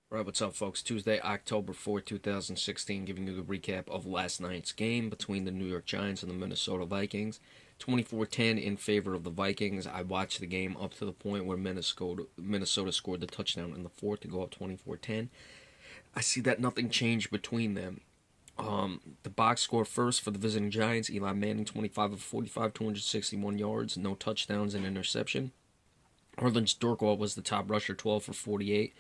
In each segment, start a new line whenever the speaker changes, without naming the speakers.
Right, what's up, folks? Tuesday, October 4th, 2016, giving you a recap of last night's game between the New York Giants and the Minnesota Vikings. 24-10 in favor of the Vikings. I watched the game up to the point where Minnesota scored the touchdown in the fourth to go up 24-10. I see that nothing changed between them. The box score first for the visiting Giants. Eli Manning, 25 of 45, 261 yards, no touchdowns and interception. Harlan Dorkwell was the top rusher, 12 for 48.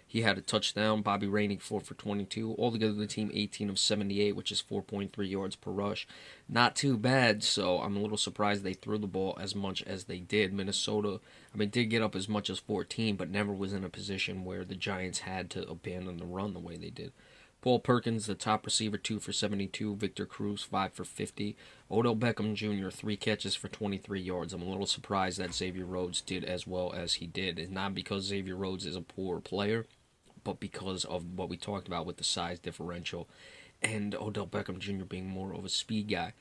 He had a touchdown. Bobby Rainey, 4 for 22. Altogether, the team 18 of 78, which is 4.3 yards per rush. Not too bad, so I'm a little surprised they threw the ball as much as they did. Minnesota, did get up as much as 14, but never was in a position where the Giants had to abandon the run the way they did. Paul Perkins, the top receiver, 2 for 72. Victor Cruz, 5 for 50. Odell Beckham Jr., 3 catches for 23 yards. I'm a little surprised that Xavier Rhodes did as well as he did. It's not because Xavier Rhodes is a poor player, but because of what we talked about with the size differential and Odell Beckham Jr. being more of a speed guy.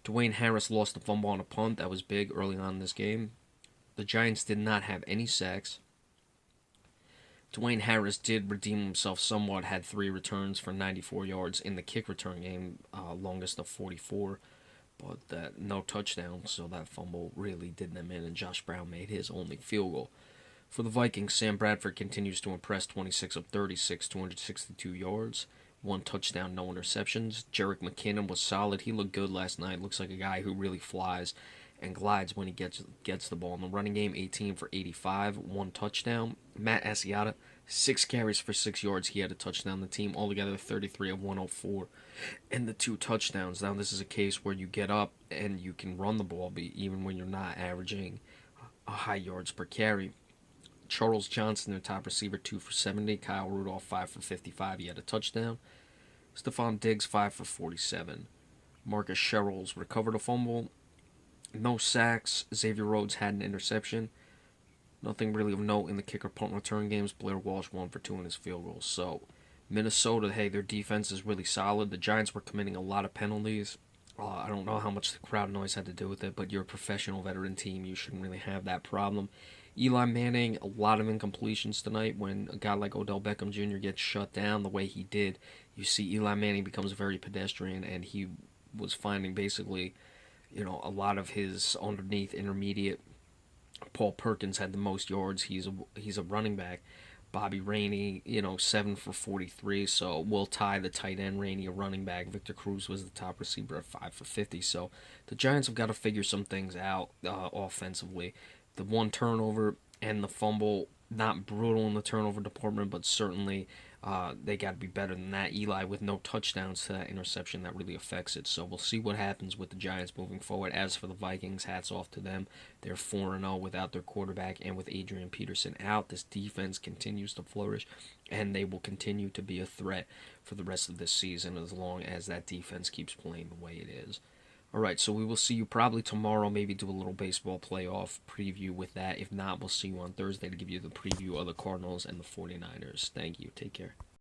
Dwayne Harris lost the fumble on a punt. That was big early on in this game. The Giants did not have any sacks. Dwayne Harris did redeem himself somewhat, had 3 returns for 94 yards in the kick return game, longest of 44, but no touchdown, so that fumble really did them in, and Josh Brown made his only field goal. For the Vikings, Sam Bradford continues to impress, 26 of 36, 262 yards, 1 touchdown, no interceptions. Jerick McKinnon was solid. He looked good last night. Looks like a guy who really flies and glides when he gets the ball. In the running game, 18 for 85, 1 touchdown. Matt Asiata, 6 carries for 6 yards. He had a touchdown. The team altogether 33 of 104 and the 2 touchdowns. Now, this is a case where you get up and you can run the ball, even when you're not averaging a high yards per carry. Charles Johnson, their top receiver, 2 for 70. Kyle Rudolph, 5 for 55. He had a touchdown. Stephon Diggs, 5 for 47. Marcus Sherrills recovered a fumble. No sacks. Xavier Rhodes had an interception. Nothing really of note in the kicker punt return games. Blair Walsh, 1 for 2 in his field goals. So, Minnesota, hey, their defense is really solid. The Giants were committing a lot of penalties. I don't know how much the crowd noise had to do with it, but you're a professional veteran team. You shouldn't really have that problem. Eli Manning, a lot of incompletions tonight. When a guy like Odell Beckham Jr. gets shut down the way he did, you see Eli Manning becomes very pedestrian, and he was finding basically, a lot of his underneath intermediate. Paul Perkins had the most yards. He's a running back. Bobby Rainey, 7 for 43, so we'll tie the tight end Rainey, a running back. Victor Cruz was the top receiver at 5 for 50, so the Giants have got to figure some things out offensively. The 1 turnover and the fumble, not brutal in the turnover department, but certainly they got to be better than that. Eli with no touchdowns to that interception, that really affects it. So we'll see what happens with the Giants moving forward. As for the Vikings, hats off to them. They're 4-0 without their quarterback and with Adrian Peterson out. This defense continues to flourish, and they will continue to be a threat for the rest of this season as long as that defense keeps playing the way it is. Alright, so we will see you probably tomorrow, maybe do a little baseball playoff preview with that. If not, we'll see you on Thursday to give you the preview of the Cardinals and the 49ers. Thank you. Take care.